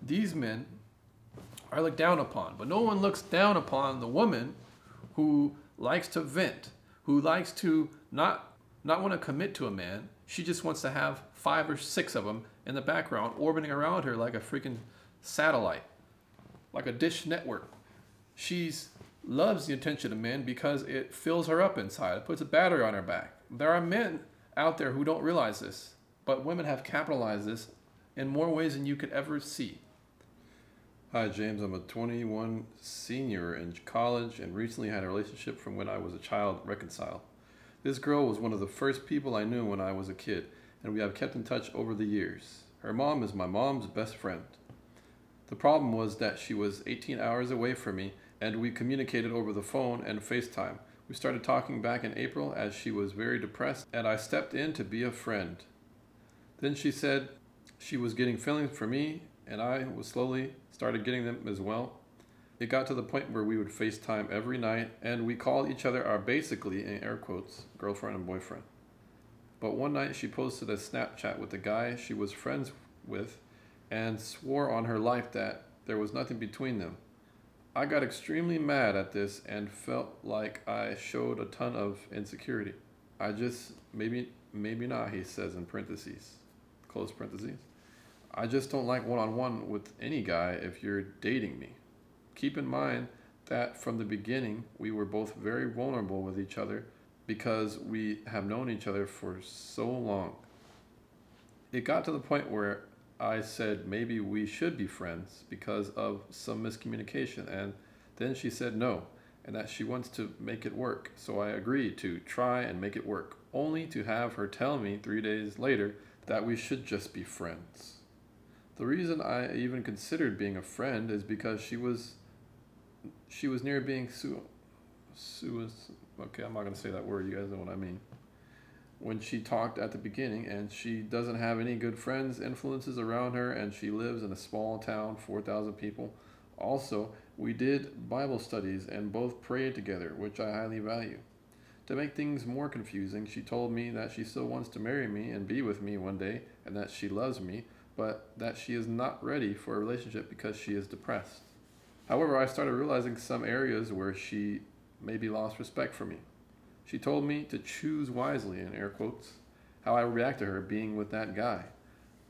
these men are looked down upon, but no one looks down upon the woman who likes to vent, who likes to not want to commit to a man. She just wants to have 5 or 6 of them in the background orbiting around her like a freaking satellite, like a dish network. She loves the attention of men because it fills her up inside. It puts a battery on her back. There are men out there who don't realize this, but women have capitalized this in more ways than you could ever see. Hi, James. I'm a 21 senior in college and recently had a relationship from when I was a child reconcile. This girl was one of the first people I knew when I was a kid, and we have kept in touch over the years. Her mom is my mom's best friend. The problem was that she was 18 hours away from me, and we communicated over the phone and FaceTime. We started talking back in April as she was very depressed, and I stepped in to be a friend. Then she said she was getting feelings for me, and I was slowly started getting them as well. It got to the point where we would FaceTime every night, and we called each other our basically, in air quotes, girlfriend and boyfriend. But one night she posted a Snapchat with a guy she was friends with and swore on her life that there was nothing between them. I got extremely mad at this and felt like I showed a ton of insecurity. I just, maybe not, he says in parentheses, close parentheses. I just don't like one-on-one with any guy if you're dating me. Keep in mind that from the beginning, we were both very vulnerable with each other because we have known each other for so long. It got to the point where I said maybe we should be friends because of some miscommunication, and then she said no, and that she wants to make it work. So I agreed to try and make it work, only to have her tell me 3 days later that we should just be friends. The reason I even considered being a friend is because she was near being okay, I'm not going to say that word, you guys know what I mean. When she talked at the beginning, and she doesn't have any good friends, influences around her, and she lives in a small town, 4,000 people. Also, we did Bible studies and both prayed together, which I highly value. To make things more confusing, she told me that she still wants to marry me and be with me one day, and that she loves me, but that she is not ready for a relationship because she is depressed. However, I started realizing some areas where she maybe lost respect for me. She told me to choose wisely, in air quotes, how I react to her being with that guy,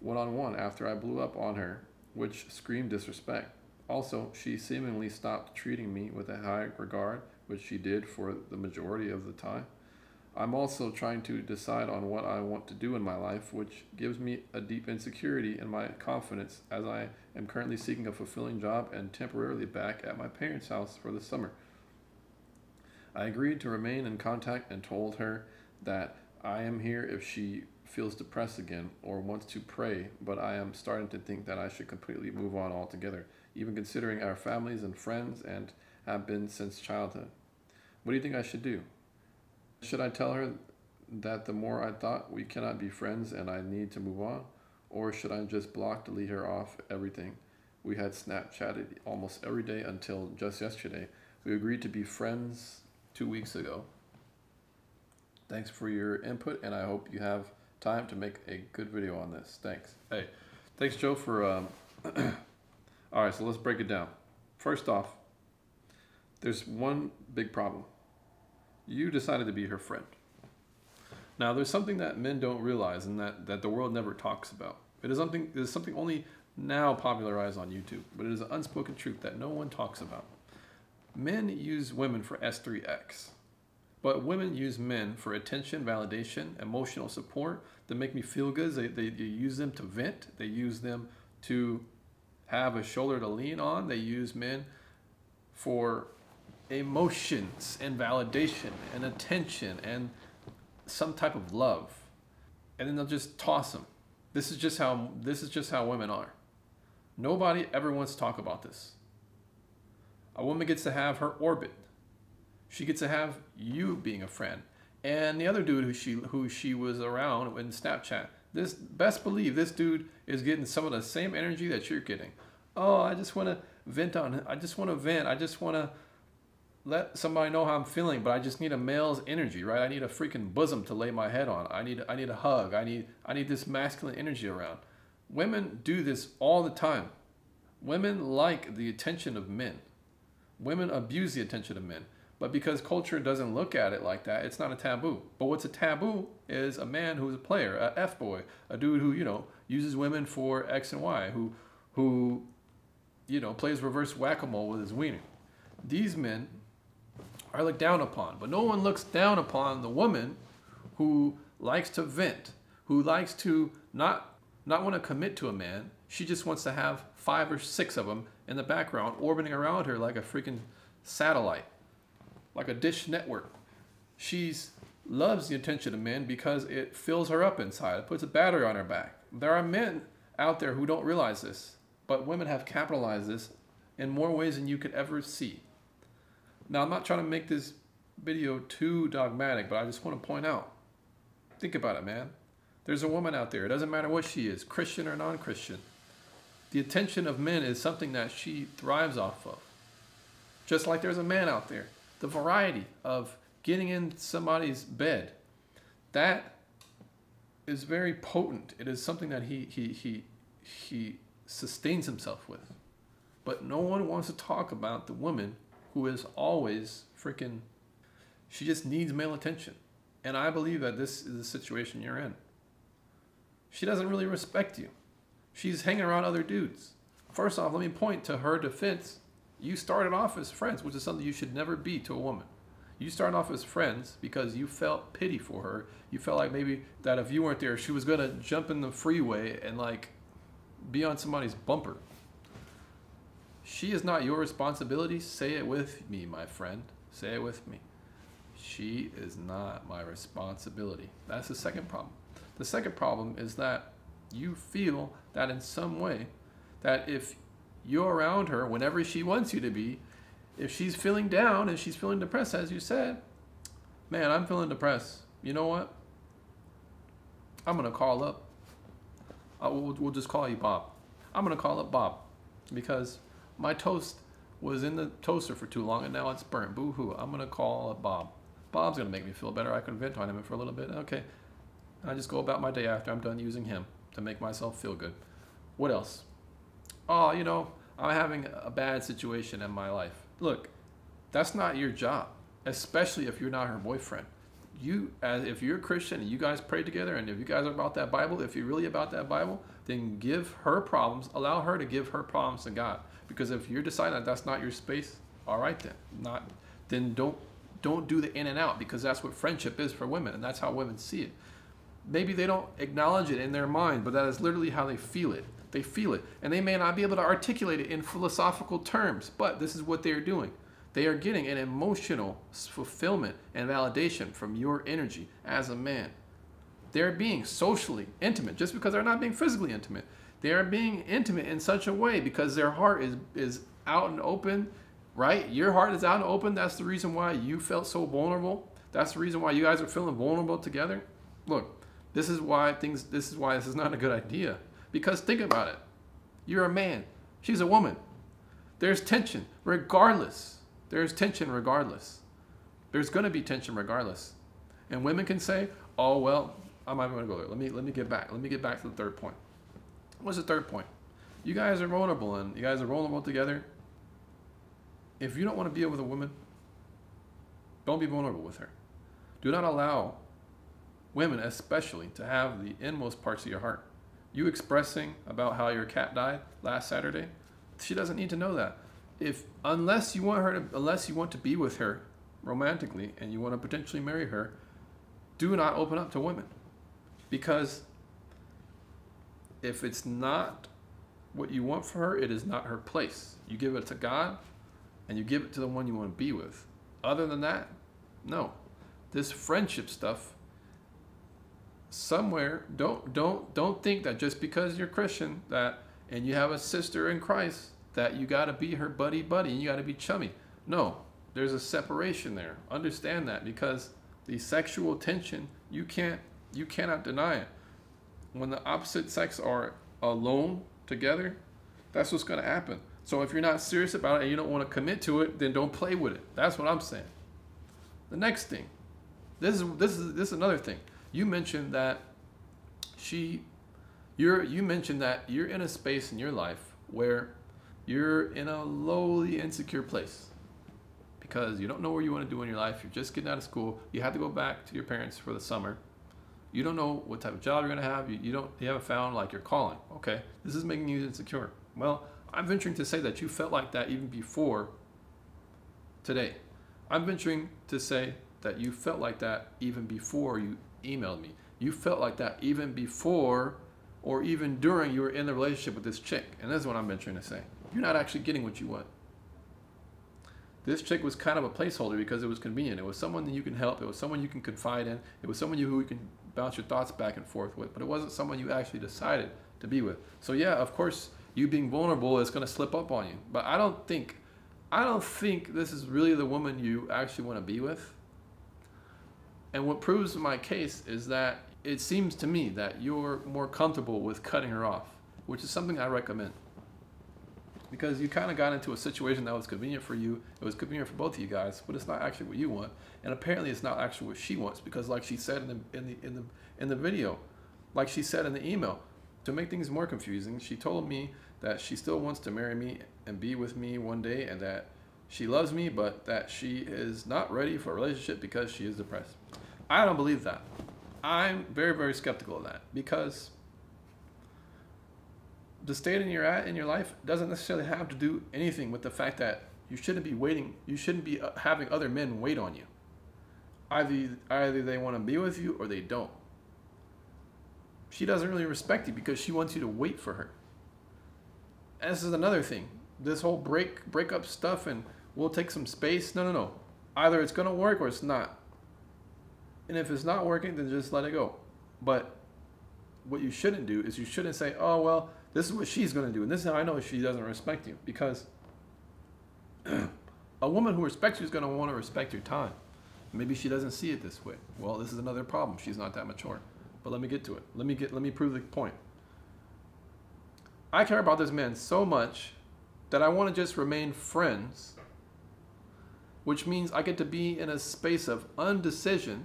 one-on-one after I blew up on her, which screamed disrespect. Also, she seemingly stopped treating me with a high regard, which she did for the majority of the time. I'm also trying to decide on what I want to do in my life, which gives me a deep insecurity in my confidence as I am currently seeking a fulfilling job and temporarily back at my parents' house for the summer. I agreed to remain in contact and told her that I am here if she feels depressed again or wants to pray, but I am starting to think that I should completely move on altogether, even considering our families and friends and have been since childhood. What do you think I should do? Should I tell her that the more I thought we cannot be friends and I need to move on? Or should I just block, delete her off everything? We had Snapchatted almost every day until just yesterday. We agreed to be friends 2 weeks ago. Thanks for your input, and I hope you have time to make a good video on this. Thanks. Hey, thanks, Joe, for... All right, so let's break it down. First off, there's one big problem. You decided to be her friend. Now, there's something that men don't realize and that the world never talks about. It is something only now popularized on YouTube, but it is an unspoken truth that no one talks about. Men use women for S3X, but women use men for attention, validation, emotional support, to make me feel good. They use them to vent. They use them to have a shoulder to lean on. They use men for emotions and validation and attention and some type of love, and then they'll just toss them. This is just how women are. Nobody ever wants to talk about this. A woman gets to have her orbit. She gets to have you being a friend, and the other dude who she was around in Snapchat. This, best believe this dude is getting some of the same energy that you're getting. Oh, I just want to vent on. I just want to vent. I just want to let somebody know how I'm feeling, but I just need a male's energy, right? I need a freaking bosom to lay my head on. I need a hug. I need this masculine energy around. Women do this all the time. Women like the attention of men. Women abuse the attention of men. But because culture doesn't look at it like that, it's not a taboo. But what's a taboo is a man who's a player, a F-boy, a dude who, uses women for X and Y, who plays reverse whack-a-mole with his wiener. These men are looked down upon. But no one looks down upon the woman who likes to vent, who likes to not want to commit to a man. She just wants to have 5 or 6 of them in the background orbiting around her like a freaking satellite, like a dish network. She loves the attention of men because it fills her up inside. It puts a battery on her back. There are men out there who don't realize this, but women have capitalized this in more ways than you could ever see. Now, I'm not trying to make this video too dogmatic, but I just want to point out, think about it, man. There's a woman out there. It doesn't matter what she is, Christian or non-Christian. The attention of men is something that she thrives off of. Just like there's a man out there. The variety of getting in somebody's bed, that is very potent. It is something that he sustains himself with. But no one wants to talk about the woman who is always freaking, she just needs male attention. And I believe that this is the situation you're in. She doesn't really respect you. She's hanging around other dudes. First off, let me point to her defense. You started off as friends, which is something you should never be to a woman. You started off as friends because you felt pity for her. You felt like maybe that if you weren't there, she was going to jump in the freeway and be on somebody's bumper. She is not your responsibility. Say it with me, my friend. Say it with me. She is not my responsibility. That's the second problem. The second problem is that you feel that in some way, that if you're around her whenever she wants you to be, if she's feeling down and she's feeling depressed, as you said, man, I'm feeling depressed. You know what? I'm going to call up. We'll just call you Bob. I'm going to call up Bob because my toast was in the toaster for too long and now it's burnt. Boo-hoo. I'm going to call up Bob. Bob's going to make me feel better. I can vent on him for a little bit. Okay. I just go about my day after I'm done using him to make myself feel good. What else? Oh, I'm having a bad situation in my life. Look, that's not your job, especially if you're not her boyfriend. If you're a Christian and you guys pray together and if you guys are about that Bible, if you're really about that Bible, then give her problems, allow her to give her problems to God. Because if you're deciding that that's not your space, all right then don't do the in and out, because that's what friendship is for women and that's how women see it. Maybe they don't acknowledge it in their mind, but that is literally how they feel it. They feel it. And they may not be able to articulate it in philosophical terms, but this is what they're doing. They are getting an emotional fulfillment and validation from your energy as a man. They're being socially intimate just because they're not being physically intimate. They are being intimate in such a way because their heart is out and open, right? Your heart is out and open. That's the reason why you felt so vulnerable. That's the reason why you guys are feeling vulnerable together. Look, this is why this is not a good idea. Because think about it. You're a man. She's a woman. There's tension regardless. There's tension regardless. There's going to be tension regardless. And women can say, oh, well, I'm not going to go there. Let me get back. Let me get back to the third point. What's the third point? You guys are vulnerable and you guys are vulnerable together. If you don't want to be with a woman, don't be vulnerable with her. Do not allow women especially to have the inmost parts of your heart. You expressing about how your cat died last Saturday, she doesn't need to know that. Unless you want to be with her romantically and you want to potentially marry her, do not open up to women. Because if it's not what you want for her, it is not her place. You give it to God and you give it to the one you want to be with. Other than that, no. This friendship stuff, somewhere, don't think that just because you're Christian and you have a sister in Christ that you got to be her buddy and you got to be chummy. No, there's a separation there. Understand that, because the sexual tension, you cannot deny it. When the opposite sex are alone together, that's what's going to happen. So if you're not serious about it and you don't want to commit to it, then don't play with it. That's what I'm saying. The next thing, this is another thing. You mentioned that you mentioned that you're in a space in your life where you're in a lowly insecure place because you don't know what you want to do in your life. You're just getting out of school. You have to go back to your parents for the summer. You don't know what type of job you're going to have. You haven't found like your calling. Okay, this is making you insecure. Well, I'm venturing to say that you felt like that even before today. I'm venturing to say that you felt like that even before you emailed me. You felt like that even before or even during you were in the relationship with this chick. And that's what I'm venturing to say. You're not actually getting what you want. This chick was kind of a placeholder because it was convenient. It was someone that you can help. It was someone you can confide in. It was someone who you can bounce your thoughts back and forth with. But it wasn't someone you actually decided to be with. So yeah, of course, you being vulnerable is going to slip up on you. But I don't think this is really the woman you actually want to be with. And what proves my case is that it seems to me that you're more comfortable with cutting her off, which is something I recommend. Because you kind of got into a situation that was convenient for you. It was convenient for both of you guys, but it's not actually what you want. And apparently it's not actually what she wants, because like she said in the video, like she said in the email, to make things more confusing, she told me that she still wants to marry me and be with me one day, and that she loves me, but that she is not ready for a relationship because she is depressed. I don't believe that. I'm very, very skeptical of that, because the state you're at in your life doesn't necessarily have to do anything with the fact that you shouldn't be waiting. You shouldn't be having other men wait on you. Either they want to be with you or they don't. She doesn't really respect you because she wants you to wait for her. And this is another thing. This whole breakup stuff and we'll take some space. No. Either it's going to work or it's not. And if it's not working, then just let it go. But what you shouldn't do is you shouldn't say, oh, well, this is what she's going to do. And this is how I know she doesn't respect you. Because a woman who respects you is going to want to respect your time. Maybe she doesn't see it this way. Well, this is another problem. She's not that mature. But let me get to it. Let me prove the point. I care about this man so much that I want to just remain friends, which means I get to be in a space of undecision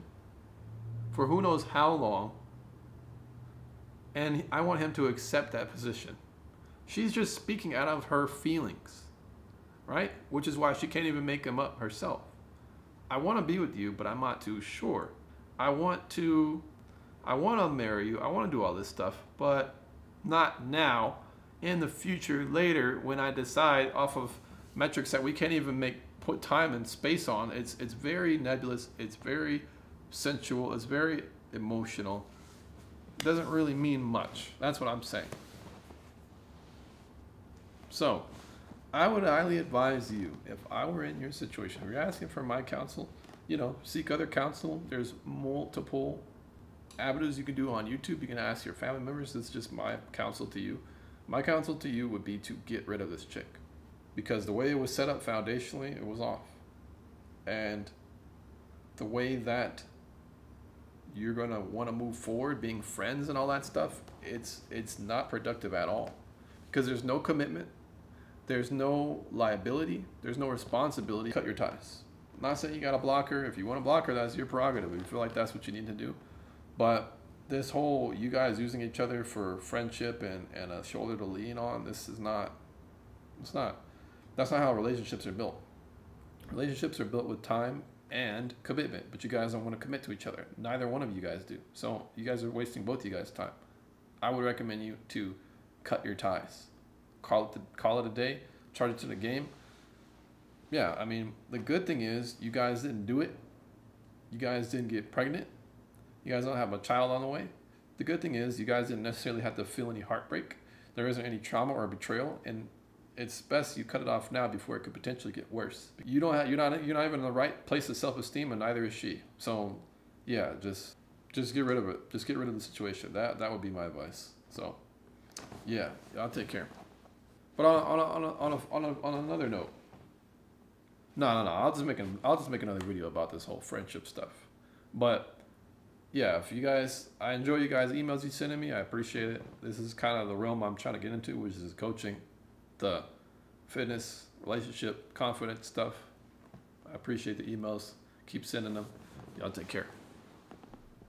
for who knows how long, and I want him to accept that position. She's just speaking out of her feelings, right? Which is why she can't even make them up herself. I want to be with you, but I'm not too sure. I want to marry you. I want to do all this stuff, but not now. In the future, later, when I decide off of metrics that we can't even put time and space on. It's very nebulous. It's very sensual. It's very emotional. It doesn't really mean much. That's what I'm saying. So, I would highly advise you, if I were in your situation, if you're asking for my counsel, seek other counsel. There's multiple avenues you can do on YouTube. You can ask your family members. This is just my counsel to you. My counsel to you would be to get rid of this chick, because the way it was set up foundationally, it was off. And the way that you're going to want to move forward, being friends and all that stuff, it's not productive at all, because there's no commitment. There's no liability. There's no responsibility. Cut your ties. I'm not saying you got to block her. If you want to block her, that's your prerogative. If you feel like that's what you need to do. But this whole you guys using each other for friendship and a shoulder to lean on, that's not how relationships are built. Relationships are built with time and commitment, but you guys don't want to commit to each other. Neither one of you guys do. So you guys are wasting both you guys' time. I would recommend you to cut your ties. Call it a day. Charge it to the game. Yeah, I mean, the good thing is you guys didn't do it. You guys didn't get pregnant. You guys don't have a child on the way. The good thing is you guys didn't necessarily have to feel any heartbreak. There isn't any trauma or betrayal, and it's best you cut it off now before it could potentially get worse. You're not even in the right place of self-esteem, and neither is she. So, yeah, just get rid of it. Just get rid of the situation. That would be my advice. So, yeah, I'll take care. But on another note, no. I'll just make another video about this whole friendship stuff. But yeah, I enjoy you guys' emails you sending me. I appreciate it. This is kind of the realm I'm trying to get into, which is coaching, the fitness, relationship, confidence stuff. I appreciate the emails. Keep sending them. Y'all take care.